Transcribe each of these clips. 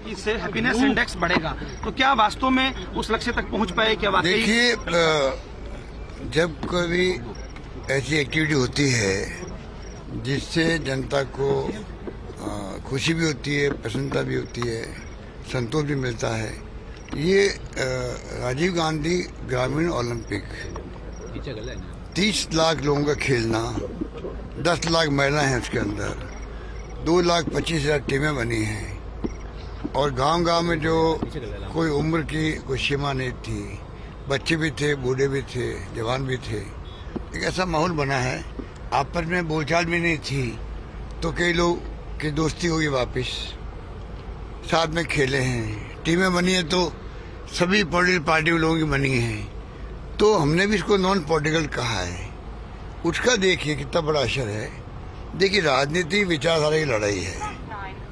कि इससे happiness index बढ़ेगा, तो क्या वास्तव में उस लक्ष्य तक पहुंच पाए? क्या वाकई? देखिए, जब कभी ऐसी एक्टिविटी होती है जिससे जनता को खुशी भी होती है, प्रसन्नता भी होती है, संतोष भी मिलता है, ये राजीव गांधी ग्रामीण ओलंपिक 30 लाख लोगों का खेलना, 10 लाख महिलाएं हैं उसके अंदर, 2,25,000 टीमें बनी हैं और गांव-गांव में जो कोई उम्र की कोई सीमा नहीं थी, बच्चे भी थे, बूढ़े भी थे, जवान भी थे, एक ऐसा माहौल बना है। आपस में बोलचाल भी नहीं थी तो कई लोग की दोस्ती हुई, वापस साथ में खेले हैं, टीमें बनी है तो सभी पॉलिटिकल पार्टी लोगों की बनी है, तो हमने भी इसको नॉन पॉलिटिकल कहा है। उसका देखिए कितना बड़ा असर है। देखिए, राजनीति विचारधारा की लड़ाई है,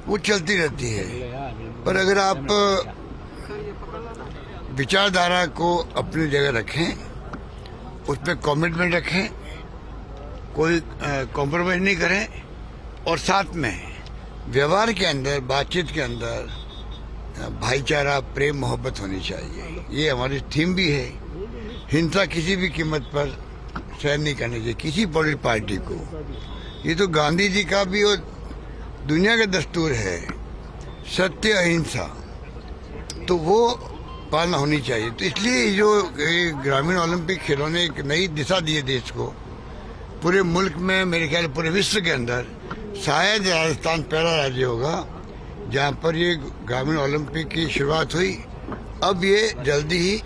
वो चलती रहती है, पर अगर आप विचारधारा को अपनी जगह रखें, उस पर कमिटमेंट रखें, कोई कॉम्प्रोमाइज नहीं करें और साथ में व्यवहार के अंदर, बातचीत के अंदर भाईचारा, प्रेम, मोहब्बत होनी चाहिए। ये हमारी थीम भी है। हिंसा किसी भी कीमत पर सहन नहीं करनी चाहिए किसी पॉलिटिकल पार्टी को। ये तो गांधी जी का भी और दुनिया का दस्तूर है, सत्य अहिंसा, तो वो पालना होनी चाहिए। तो इसलिए जो ग्रामीण ओलंपिक खेलों ने एक नई दिशा दी है देश को, पूरे मुल्क में, मेरे ख्याल पूरे विश्व के अंदर शायद राजस्थान पहला राज्य होगा जहाँ पर ये ग्रामीण ओलंपिक की शुरुआत हुई। अब ये जल्दी ही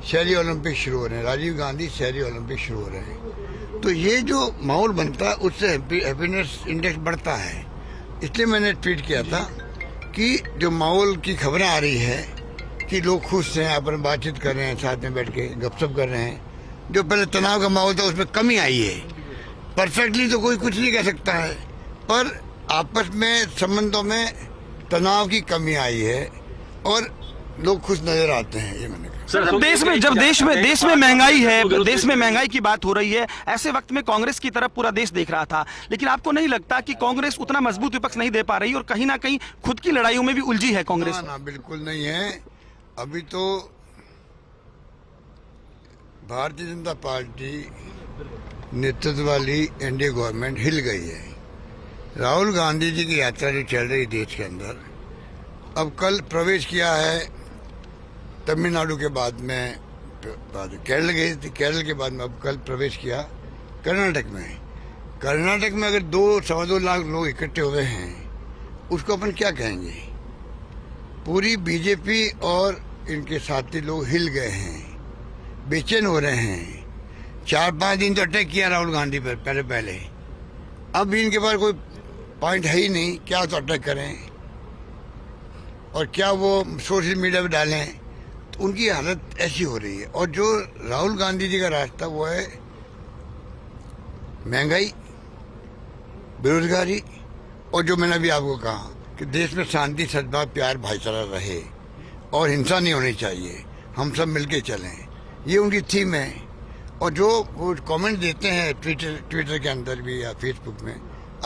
शहरी ओलंपिक शुरू हो रहे हैं, राजीव गांधी शहरी ओलंपिक शुरू हो रहे हैं। तो ये जो माहौल बनता है उससे हैप्पीनेस इंडेक्स बढ़ता है। इसलिए मैंने ट्वीट किया था कि जो माहौल की खबरें आ रही है कि लोग खुश हैं, आपस में बातचीत कर रहे हैं, साथ में बैठ के गपशप कर रहे हैं, जो पहले तनाव का माहौल था उसमें कमी आई है। परफेक्टली तो कोई कुछ नहीं कह सकता है, पर आपस में संबंधों में तनाव की कमी आई है और लोग खुश नजर आते हैं। ये मैंने कहा। सर, जब देश में महंगाई है, देश में महंगाई की बात हो रही है, ऐसे वक्त में कांग्रेस की तरफ पूरा देश देख रहा था, लेकिन आपको नहीं लगता कि कांग्रेस उतना मजबूत विपक्ष नहीं दे पा रही और कहीं ना कहीं खुद की लड़ाइयों में भी उलझी है कांग्रेस? ना, बिल्कुल नहीं है। अभी तो भारतीय जनता पार्टी नेतृत्व वाली एनडीए गवर्नमेंट हिल गई है। राहुल गांधी जी की यात्रा जो चल रही देश के अंदर, अब कल प्रवेश किया है तमिलनाडु के बाद में, केरल गई थी, केरल के बाद में अब कल प्रवेश किया कर्नाटक में। कर्नाटक में अगर 2-2.25 लाख लोग इकट्ठे हुए हैं, उसको अपन क्या कहेंगे? पूरी बीजेपी और इनके साथी लोग हिल गए हैं, बेचैन हो रहे हैं। 4-5 दिन तो अटैक किया राहुल गांधी पर पहले, अब भी इनके पास कोई पॉइंट है ही नहीं, क्या तो अटैक करें और क्या वो सोशल मीडिया पे डालें, तो उनकी हालत ऐसी हो रही है। और जो राहुल गांधी जी का रास्ता वो है महंगाई, बेरोजगारी, और जो मैंने अभी आपको कहा कि देश में शांति, सद्भाव, प्यार, भाईचारा रहे और हिंसा नहीं होनी चाहिए, हम सब मिलके चलें, ये उनकी थीम है। और जो वो कमेंट देते हैं ट्विटर के अंदर भी या फेसबुक में,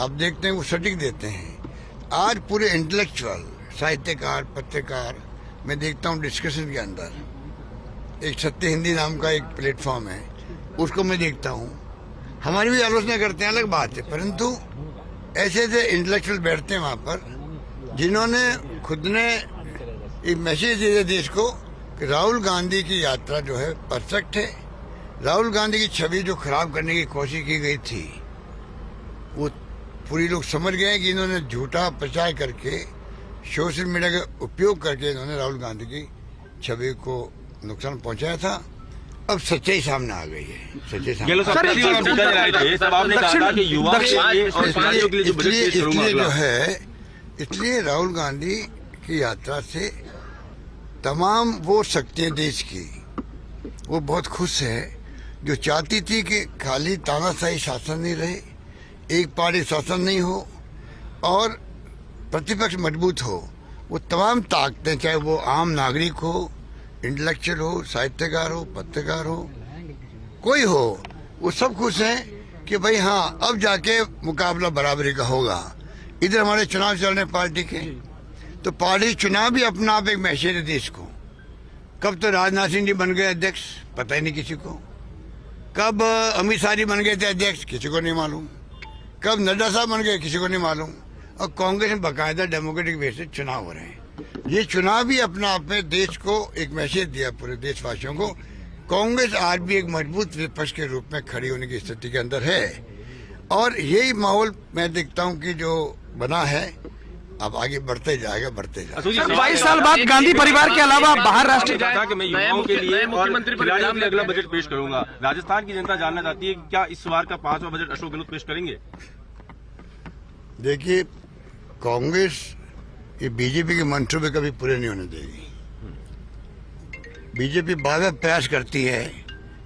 आप देखते हैं वो सटीक देते हैं। आज पूरे इंटेलेक्चुअल, साहित्यकार, पत्रकार, मैं देखता हूँ डिस्कशन के अंदर एक सत्य हिंदी नाम का एक प्लेटफॉर्म है, उसको मैं देखता हूँ। हमारी भी आलोचना करते हैं, अलग बात है, परंतु ऐसे ऐसे इंटेलेक्चुअल बैठते हैं वहाँ पर जिन्होंने खुद ने एक मैसेज दिया देश को कि राहुल गांधी की यात्रा जो है परफेक्ट है। राहुल गांधी की छवि जो खराब करने की कोशिश की गई थी, वो पूरी लोग समझ गए हैं कि इन्होंने झूठा प्रचार करके, सोशल मीडिया का उपयोग करके इन्होंने राहुल गांधी की छवि को नुकसान पहुंचाया था। अब सच्चाई सामने आ गई है। सच्चाई सामने इसलिए राहुल गांधी की यात्रा से तमाम वो शक्तियां देश की, वो बहुत खुश है, जो चाहती थी कि खाली तानाशाही शासन नहीं रहे, एक पार्टी शासन नहीं हो और प्रतिपक्ष मजबूत हो। वो तमाम ताकतें, चाहे वो आम नागरिक हो, इंटेलेक्चुअल हो, साहित्यकार हो, पत्रकार हो, कोई हो, वो सब खुश हैं कि भाई हाँ, अब जाके मुकाबला बराबरी का होगा। इधर हमारे चुनाव चल रहे पार्टी के, तो पार्टी चुनाव भी अपना आप एक मैसेज है देश को। कब तो राजनाथ सिंह जी बन गए अध्यक्ष, पता ही नहीं किसी को। कब अमित शाह जी बन गए थे अध्यक्ष, किसी को नहीं मालूम। कब नड्डा साहब बन गए, किसी को नहीं मालूम। और कांग्रेस में बाकायदा डेमोक्रेटिक वे से चुनाव हो रहे हैं। ये चुनाव भी अपना आप में देश को एक मैसेज दिया, पूरे देशवासियों को। कांग्रेस आज भी एक मजबूत विपक्ष के रूप में खड़ी होने की स्थिति के अंदर है, और यही माहौल मैं देखता हूँ कि जो बना है अब आगे बढ़ते जाएगा, बढ़ते जाएगा। सर 22 साल बाद गांधी परिवार के अलावा बाहर राष्ट्रीय था कि मैं युवाओं के लिए और खिलाड़ियों के लिए अगला बजट पेश करूंगा। राजस्थान की जनता जानना चाहती है कि क्या इस बार का 5वां बजट अशोक गहलोत पेश करेंगे? देखिए, कांग्रेस ये बीजेपी के मंसूबे कभी पूरे नहीं होने देगी। बीजेपी बार-बार प्रयास करती है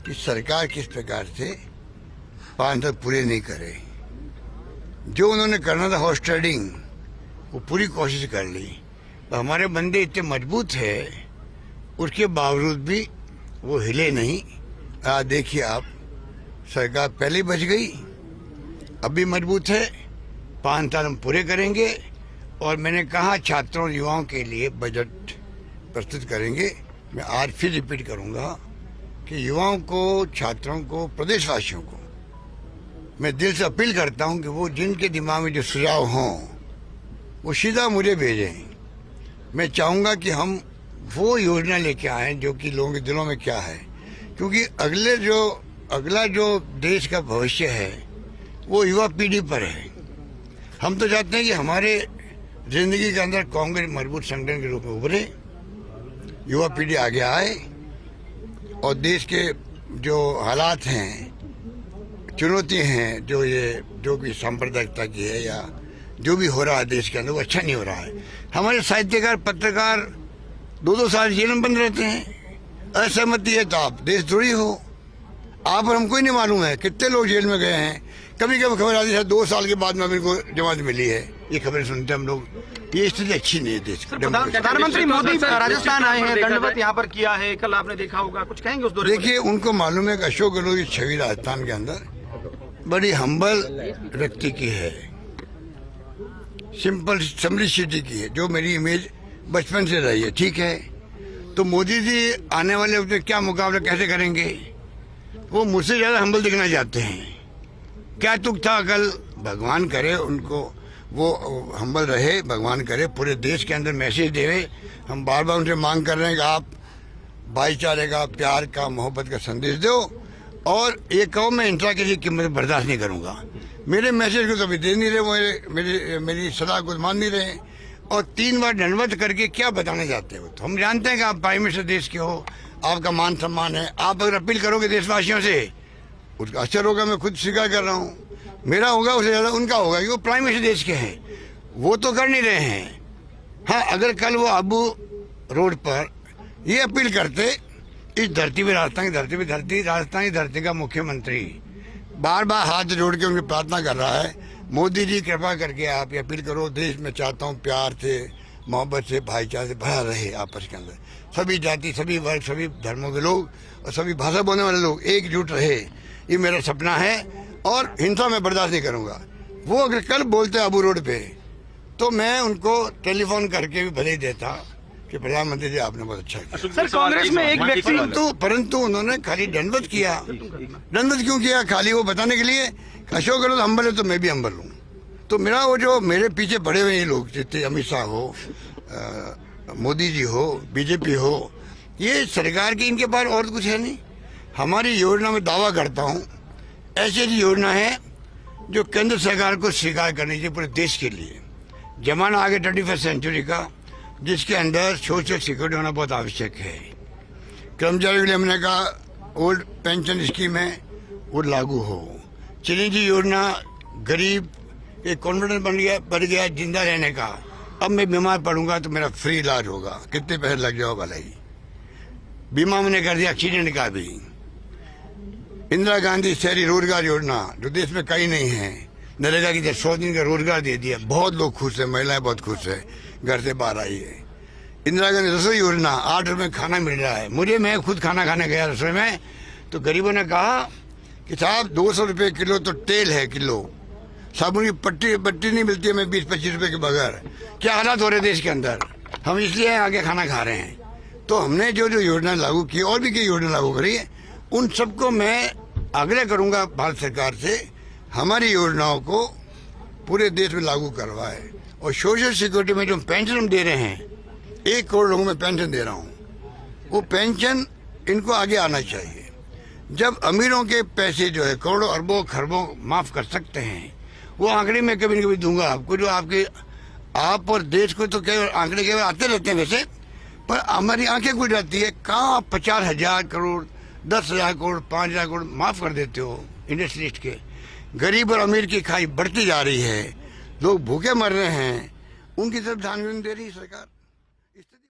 कि सरकार किस प्रकार से 5 साल पूरे नहीं करे। जो उन्होंने करना था हॉर्स ट्रेडिंग, वो पूरी कोशिश कर ली। तो हमारे बंदे इतने मजबूत है, उसके बावजूद भी वो हिले नहीं। देखिए आप, सरकार पहले बच गई, अब भी मजबूत है। 5 साल हम पूरे करेंगे, और मैंने कहा छात्रों और युवाओं के लिए बजट प्रस्तुत करेंगे। मैं आज फिर रिपीट करूंगा कि युवाओं को, छात्रों को, प्रदेशवासियों को मैं दिल से अपील करता हूं कि वो जिनके दिमाग में जो सुझाव हों वो सीधा मुझे भेजें। मैं चाहूँगा कि हम वो योजना लेके आएँ जो कि लोगों के दिलों में क्या है, क्योंकि अगला जो देश का भविष्य है वो युवा पीढ़ी पर है। हम तो चाहते हैं कि हमारे जिंदगी के अंदर कांग्रेस मजबूत संगठन के रूप में उभरे, युवा पीढ़ी आगे आए, और देश के जो हालात हैं, चुनौती हैं, जो भी सांप्रदायिकता की है या जो भी हो रहा है देश के अंदर, वो अच्छा नहीं हो रहा है। हमारे साहित्यकार, पत्रकार 2-2 साल जेल में बंद रहते हैं। असहमति है तो आप देशद्रोही हो। आप और हमको ही नहीं मालूम है कितने लोग जेल में गए हैं। कभी कभी खबर आती है 2 साल के बाद में इनको जमानत मिली है, ये खबरें सुनते हम लोग। ये स्थिति अच्छी नहीं है देश की। प्रधानमंत्री मोदी राजस्थान आए हैं, दंडवत यहाँ पर किया है, कल आपने देखा होगा, कुछ कहेंगे उस दौरे? देखिए, उनको मालूम है कि अशोक गहलोत की छवि राजस्थान के अंदर बड़ी हम्बल व्यक्ति की है, सिंपल सिटी की है, जो मेरी इमेज बचपन से रही है। ठीक है, तो मोदी जी आने वाले वक्त में क्या मुकाबला कैसे करेंगे? वो मुझसे ज्यादा हम्बल दिखना चाहते हैं। क्या तुक था कल? भगवान करे उनको वो हम्बल रहे, भगवान करे पूरे देश के अंदर मैसेज देवे। हम बार बार उनसे मांग कर रहे हैं कि आप भाईचारे का, प्यार का, मोहब्बत का संदेश दो, और ये कहो मैं इंट्रा किसी कीमत में बर्दाश्त नहीं करूंगा। मेरे मैसेज को कभी दे नहीं रहे, मेरी सलाह को मान नहीं रहे, और 3 बार दंडवत करके क्या बताने जाते हो? तो हम जानते हैं कि आप प्राइम मिनिस्टर देश के हो, आपका मान सम्मान है। आप अगर अपील करोगे देशवासियों से, उसका असर होगा। मैं खुद स्वीकार कर रहा हूँ, मेरा होगा, उससे ज्यादा उनका होगा, क्योंकि वो प्राइम मिनिस्टर देश के हैं। वो तो कर नहीं रहे हैं। हाँ, अगर कल वो आबू रोड पर ये अपील करते, इस धरती पे, राजस्थान की धरती का मुख्यमंत्री बार बार हाथ जोड़ के उनकी प्रार्थना कर रहा है, मोदी जी कृपा करके आप ये अपील करो, देश में चाहता हूँ प्यार से, मोहब्बत से, भाईचारे से भरा रहे आपस के अंदर, सभी जाति, सभी वर्ग, सभी धर्मों के लोग और सभी भाषा बोलने वाले लोग एकजुट रहे। ये मेरा सपना है, और हिंसा में बर्दाश्त नहीं करूँगा। वो अगर कल बोलते आबू रोड पे, तो मैं उनको टेलीफोन करके भी भले ही देता कि प्रधानमंत्री जी आपने बहुत अच्छा किया। सर, कांग्रेस में एक व्यक्ति, परंतु उन्होंने खाली दंडवत किया। दंडवत क्यों किया? खाली वो बताने के लिए अशोक गहलोत हम्बल है तो मैं भी हम्बल हूँ। तो मेरा वो जो मेरे पीछे पड़े हुए ये लोग, जितने अमित शाह हो, मोदी जी हो, बीजेपी हो, ये सरकार की इनके पास और कुछ है नहीं। हमारी योजना में दावा करता हूँ, ऐसी योजना है जो केंद्र सरकार को स्वीकार करनी चाहिए पूरे देश के लिए। जमाना आगे 21st सेंचुरी का, जिसके अंदर सोशल सिक्योरिटी होना बहुत आवश्यक है। कर्मचारियों के लिए हमने कहा ओल्ड पेंशन स्कीम है, वो लागू हो। चिरंजीवी योजना, गरीब एक कॉन्फिडेंस बढ़ गया जिंदा रहने का। अब मैं बीमार पड़ूंगा तो मेरा फ्री इलाज होगा, कितने पैसे लग जाओ भलाई। बीमा मैंने कर दिया एक्सीडेंट का भी। इंदिरा गांधी शहरी रोजगार योजना, जो देश में कहीं नहीं है। नरेगा की 100 दिन का रोजगार दे दिया, बहुत लोग खुश है, महिलाएं बहुत खुश है, घर से बाहर आई है। इंदिरा गांधी रसोई योजना, 8 रुपए खाना मिल रहा है। मैं खुद खाना खाने गया रसोई में, तो गरीबों ने कहा कि साहब 200 रुपये किलो तो तेल है किलो, साबुन की पट्टी नहीं मिलती हमें 20-25 रुपए के बगैर। क्या हालात हो रहे देश के अंदर, हम इसलिए आगे खाना खा रहे हैं। तो हमने जो जो योजना लागू की और भी कई योजना लागू करी है, उन सबको मैं आग्रह करूंगा भारत सरकार से हमारी योजनाओं को पूरे देश में लागू करवाए। और सोशल सिक्योरिटी में जो पेंशन हम दे रहे हैं, 1 करोड़ लोगों में पेंशन दे रहा हूँ, वो पेंशन इनको आगे आना चाहिए। जब अमीरों के पैसे जो है करोड़ों अरबों खरबों माफ कर सकते हैं, वो आंकड़े में कभी न कभी दूंगा आपको, जो आपके आप और देश को तो केवल आंकड़े केवल आते रहते हैं वैसे, पर हमारी आंखें खुल जाती है। कहाँ आप 50,000 करोड़ 10,000 करोड़ 5,000 करोड़ माफ कर देते हो इंडस्ट्रियलिस्ट के। गरीब और अमीर की खाई बढ़ती जा रही है, लोग भूखे मर रहे हैं, उनकी तरफ ध्यान नहीं दे रही सरकार।